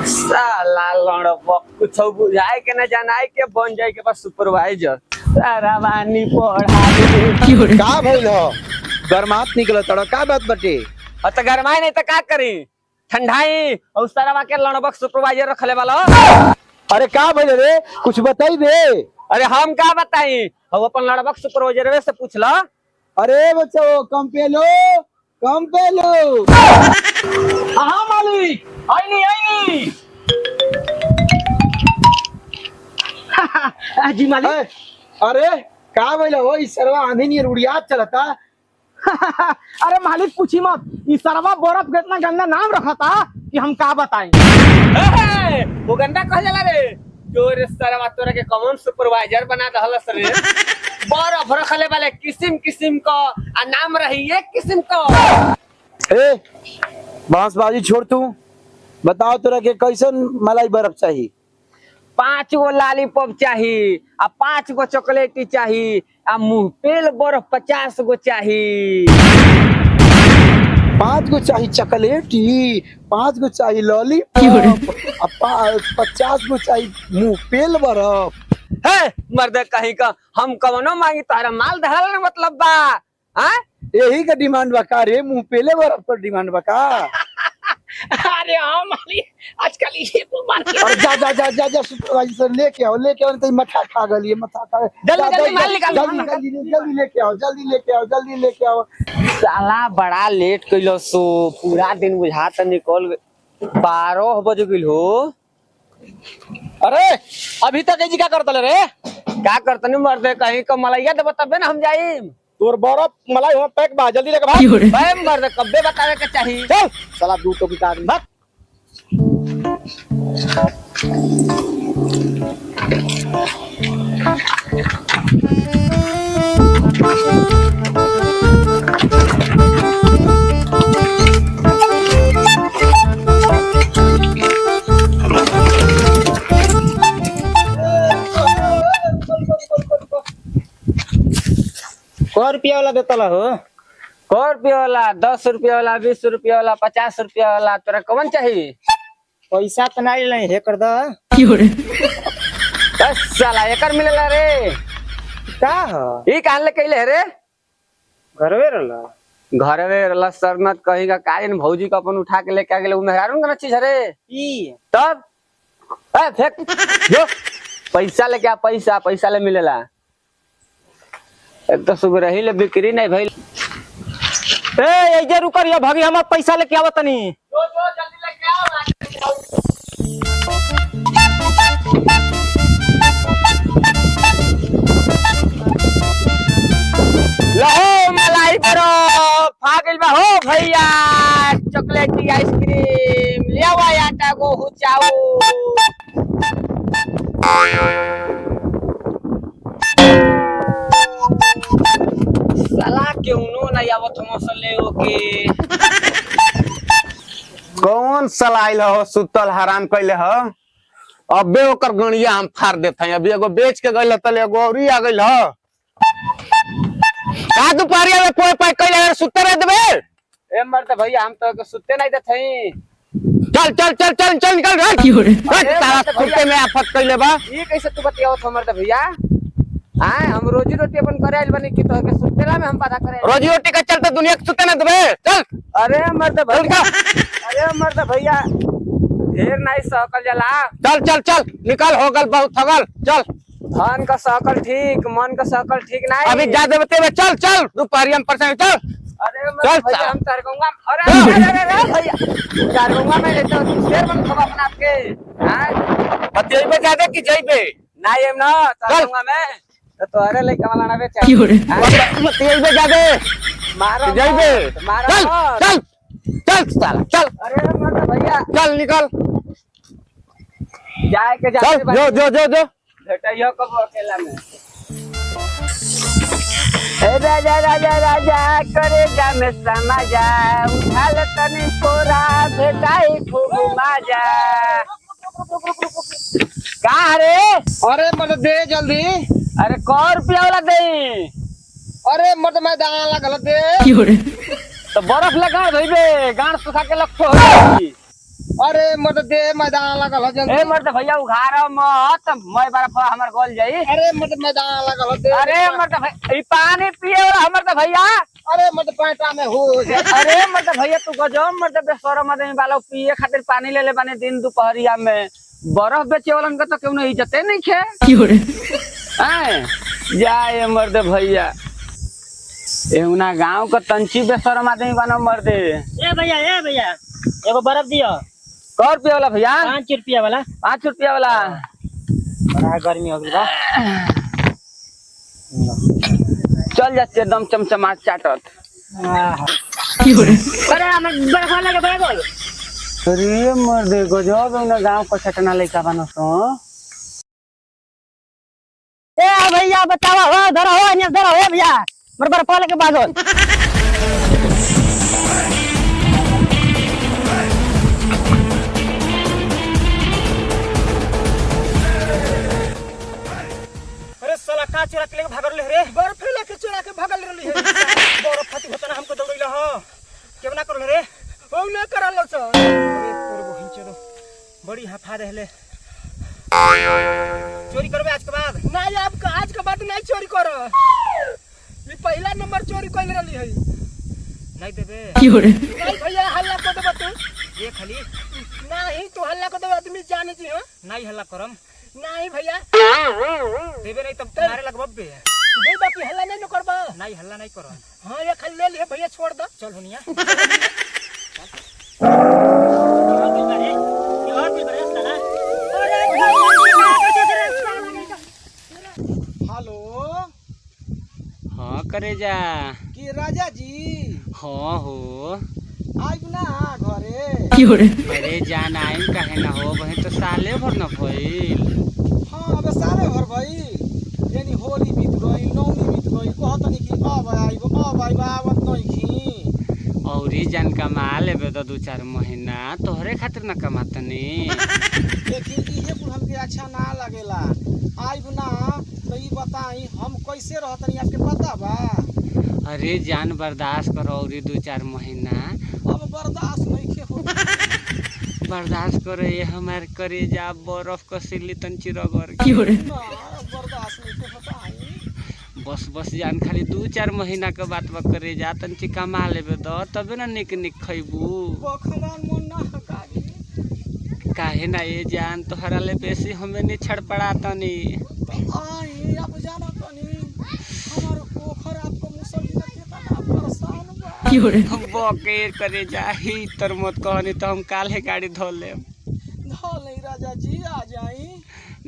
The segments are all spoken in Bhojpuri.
साला लड़बक कुछ बुझाए के न जानाए के बन जाए के बस सुपरवाइजर सारा बानी पढ़ा दे का भइल हो गरमात निकल तड़ का बात बटे त गरमाई नहीं त का करी ठंडाई और सारा के लड़बक सुपरवाइजर रखले वाला। अरे का भइल रे कुछ बताई दे। अरे हम का बताई हम अपन लड़बक सुपरवाइजर से पूछ लो। अरे बच्चो कंपेलो हाँ मालिक आईनी जी मालिक। अरे का भइल हो इस सरवा आंधी नहीं उड़ियात चलता। अरे मालिक पूछी मत इस सरवा बर्फ का इतना गंदा नाम रखा था कि हम का बताएं। वो गंदा कह जाला रे जो रे सरवा तोरा के कौन सुपरवाइजर बना दहलस रे बर्फ रखले वाले किस्म किस्म का आ नाम रही एक किस्म का। ए बांसबाजी छोड़ तू बताओ तोरा के कैसन मलाई बर्फ चाहिए। 5 गो लॉलीपॉप चाहिए आ 5 गो चॉकलेटी चाहिए आ मुंह पेल बर्फ 50 गो चाहिए। 5 गो चाहिए चॉकलेटी 5 गो चाहिए लॉलीपॉप 50 गो चाहिए मुंह पेल बर्फ। है मर्द कहीं का हम कवनो मांगी तारा माल धरल न मतलब बा। हां यही का डिमांड बा का रे मुंह पेले बर्फ पर डिमांड बा का। अरे हाँ मालिक आजकल ये मार्केट। और जा सुपरवाइजर लेके आओ तो मथा खा गली मथा खा जल्दी माल निकाल जल्दी लेके आओ। साला बड़ा लेट कइलो सो पूरा दिन बुझा त निकल 12 बज गेल हो। अरे अभी तक जी क्या करतले रे का करतनी मर्द कहीं का मलैया दे बताबे ना हम जाई। तोर बर्फ मलाई हो पैक बा जल्दी लेके भाग। भाई मर्द कब्बे बतावे के चाहिए। चल साला दूध तो बिता दे भाग। क रुपया वाला देतला हो 100 रुपया वाला 10 रुपया वाला 20 रुपया वाला 50 रुपया वाला तोरा कौन चाहिए। पैसा तो नहीं हे कर दा। बस साला एकर मिलेला रे का हो ई कान ले कइले रे घरवे रहला घरवे रहला सरनत कहीं का काजन भौजी का अपन उठा के लेके आ गेले उ मेहरारू का चीज रे ई तब ए फेक जो पैसा लेके आ पैसा ले मिलेला। एक तो सुबह रही ले बिक्री नहीं भइल। ए एजे रुकर या भागी हम पैसा लेके आवत तनी। जो जल्दी लेके आओ। लहो मलाई करो फागिल बा हो भैया चॉकलेटी आइसक्रीम ले आओ आटा को हुचाओ। साला क्यों नहीं आवत मसले ओके कौन सलाइल हो सुतल हराम कैले हो अबे ओकर गणिया हम फाड़ देते हैं। अभी एगो बेच के गइल तले एगो औरी आ गइल हो का दुपहरिया में पोय पाय कैले सुते रह देबे। ए मर्द भैया हम तो सुते नहीं देथई। चल निकल रे तारा सुते में आफत कैले बा। ये कैसे तू बतियावत हो मर्द भैया। हां हम रोजी रोटी अपन करे आइल बनी कि तो के सुतेला में हम बाधा करे रोजी रोटी का चलते दुनिया के सुते ना देबे। चल अरे मर्द भैया ढेर नहीं सहकल जाला। चल निकल हो गल बहुत थगल। चल धन का सहकल ठीक मन का सहकल ठीक नहीं। अभी जा देबते में चल दोपहरिया में परसेंट चल। अरे चल भैया हम तारगंगा अरे भैया तारगंगा में लेते हो शेर बन खबा बना के। हां बतियबे ज्यादा कि जइबे नहीं एम ना तारगंगा में तो अरे ले कमला ना बेच बतियबे ज्यादा मारो जइबे मारो चल साला चल। अरे मर्द भैया चल निकल जाए के चल जो भेटइयो कब अकेला में। राजा करेगा में समाजा उठा ले तनी कोरा भेटाई खूब मजा। का रे अरे मत दे जल्दी। अरे 100 रुपया वाला दे। अरे मत मैं दाना लगल दे तो बर्फ लगा धइबे गांड सुखा के लखो अरे मत दे मैदान लगल हो जल्दी। ए मर्द भैया उघार मत मैं बार हमर गोल जाई। अरे मत मैदान लगल हो दे। अरे मर्द भैया पानी पिए वाला हमर त भैया। अरे मत पैंटा में हो जाए। अरे मर्द भैया तू गजब मर्द बेशरम आदमी बालो पिए खातिर पानी ले ले बानी दिन दोपहरिया में। बर्फ बेचे वालन के तो क्यों नहीं इज्जते नहीं खे। हैं जाए मर्द भैया एहुना गांव का तंची बेशरम आदमी बनो मर्दे। ए भैया एगो बर्फ दियो। कौ रुपया वाला भैया? 5 रुपया वाला। 5 रुपया वाला। बड़ा गर्मी हो गई बा। चल जाते एकदम चमचमाट चाटत। अरे हमें बर्फ लगे बड़ा बोल। अरे मर्दे गजब एहुना गांव का चटना लइका बनो सो। ए भैया बतावा हो धरो हो अन्य धरो हो भैया मोर बर्फ लगे बाजोल। अरे साला का चोरा के लेके भागल रे। बर्फ लेके चोरा के भागल रहली है। बर्फ खाती होता ना हमको दौड़ैला हो। केवना करल रे? ओ न करल छ। अरे तोर बहिन चोरो बड़ी हफा देले। चोरी करबे आज के बाद? नहीं आज के बाद नहीं चोरी कर। ये पहला नंबर चोरी कइले रहली है। नहीं देबे? नहीं भैया हल्ला कर देबे तू। ये खाली नहीं तू हल्ला कर देबे आदमी जाने छी हो। नहीं हल्ला करम। नहीं भैया देबे नहीं तब मारे लगब बे। दे बाकी हल्ला नहीं करबा। नहीं हल्ला नहीं करम। हां ये खाली ले लिए भैया छोड़ दो। चल हुनिया। हेलो हाँ करे जा कि राजा जी हाँ हो आइब ना घरे। अरे जान आइम काहे ना हो बहन तो साले भर न भइल। हाँ अब सारे भर भइल यानी होली बीत गई नौमी बीत गई कहतनी कि अब आइब आवत नहीं औरी जान कमा लेबे तो 2-4 महीना तोहरे खातिर न कमातनी। लेकिन इहे कुल हमके अच्छा ना लगेला। आइब ना तो ई बताई हम कैसे रहतनी आपके पता बा? अरे जान बर्दाश्त करो औरी 2-4 महीना। अब बर्दाश्त नहीं हो। बर्दाश्त करो ये हमार करे जा बर्फ का सिल्ली तंची रगड़ ना बर्दाश्त नहीं होता है। बस जान खाली 2-4 महीना के बात बा करे जा तंची कमा लेबे तो तबे ना निक खइबू। बखमान मन ना हकारी। काहे ना ये जान तोहरा ले बेसी हमें नहीं छड़पड़ा तनी। आई आप जाना तनी हमार ओखर आपको मुसल्ली में कितना परेशान बा। हम बके करे जा ही तर मत कहनी तो हम काल है गाड़ी धो ले। धो नहीं राजा जी आ जाई।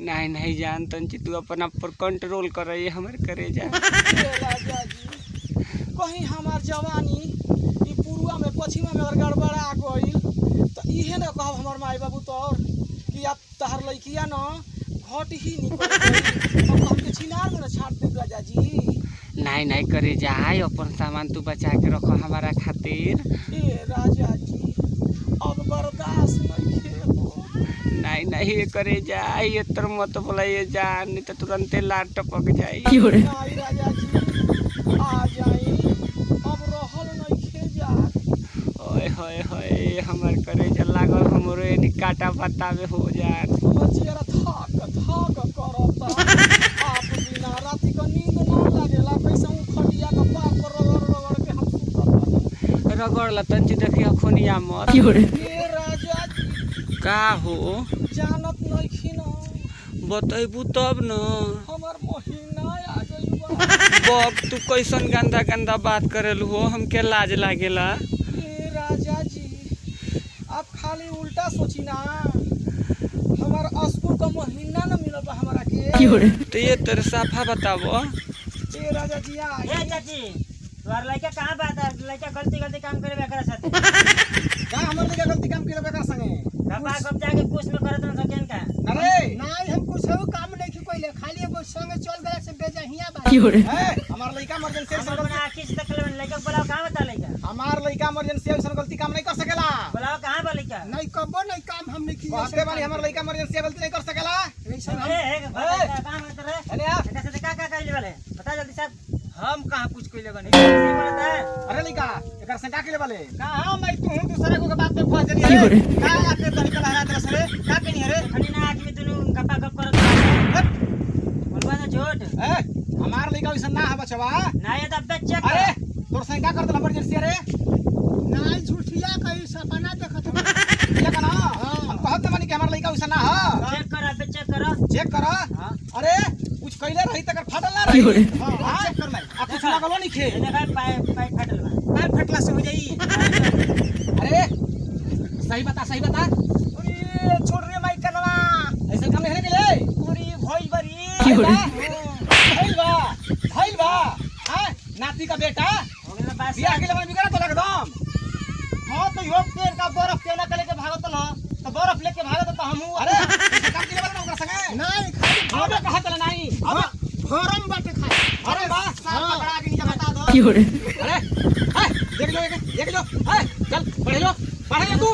नहीं जान तंची तू अपना पर कंट्रोल कर ये हमारे करे जा। राजा जी कहीं हमार जवानी ई पुरुआ में पछिमा में अगर गड़बड़ा गइल तो इहे ना कहब हमार माई बाबू तोर कि आप तहर लइकिया न घट ही निकल गई। अब हमके छिनार में ना छाट दे राजा जी। नहीं करे जा अपन सामान तू बचा के रखो हमारा खातिर। ए राजा जी अब बर्दाश्त नहीं हो। नहीं करे जा ये तर मत बोला ये जान नहीं तो तुरंते लाट टपक जाई। नहीं राजा जी आ जाई अब रहल नहीं खे जा। ओए होए होए हमार करे जा लागल हमरो एनी काटा बतावे हो जान। बचिया थक करता आप बिना राती का नींद ना लागेला कैसे खटिया का पार पर रगड़ के हम सुतत। रगड़ ला तंची देखी अखुनिया मत। ए राजा जी का हो जानत नहीं खिना बतैबू तब न। हमार महीना आ गइल बा। बक तू कैसन गंदा बात करेलू हो हमके लाज लागेला। ए राजा जी आप खाली उल्टा सोची ना हमार स्कूल का महीना न मिलल बा हमरा के। तो ये तेरे साफा बताबो। ए राजा जी आ ए चाची तोर लइका कहां बात है? लइका गलती काम करे बेकरा साथे। का हमर लइका गलती काम केले बेकार संगे? बाबा कब जाके कुछ में करत न सकेन का? अरे नहीं हम कुछ काम नहीं की कोइले खाली एगो संग चल गया से बेजा हिया बा। ए हमार लइका इमरजेंसी हमर बना आखी से देखले लइका बोलाओ कहां बता लइका? हमार लइका इमरजेंसी ऐसा गलती काम नहीं कर सकेला। बोलाओ कहां बा लइका? नहीं कबो नहीं काम हम नहीं की। कहते बानी हमार लइका इमरजेंसी गलती नहीं कर सकेला। ऐसा ए कहां बता रे? अरे आप ऐसा से का कहले वाले बता जल्दी साहब। हम कहाँ पूछ कोइले बनी नहीं बोलत है अरे लइका एकर से का के वाले कहाँ मैं तू दूसरे को के बात पे फंस गई है का आके तरीका लहरा तेरा सरे का कनी रे खनी ना आदमी दुनु गप्पा गप करत बोलवा ना झूठ ए हमार लइका वैसा ना है बचवा ना ये तब चेक अरे तोर से का करत इमरजेंसी रे नाई झूठिया कहीं सपना देखत हो ये का ना हम कहत मानी कि हमार लइका वैसा ना है चेक कर अब चेक कर चेक कर हां अरे कुछ कइले रही तकर फाटल ना रही हां चेक कर मैं आ कुछ लागलो नहीं खे देखा पाइप फटल बा पाइप फटला से हो जाई अरे सही बता अरे छोड़ रे माई कनवा ऐसे काम नहीं के पूरी भइल बरी भइल बा हां नाती का बेटा हो गेल बस बियाह के लिए बिगड़ा तो एकदम हां तो यो पेड़ का बर्फ केना करे के भागत न तो बर्फ लेके भागत तो हमहू अरे काम के लिए ना संगे नाई खाली अबे कहा चला नहीं अब फॉरम बाटे खाली अरे वाह साफ पकड़ा के नीचे बता दो अरे देख लो हाय चल पढ़े लो तू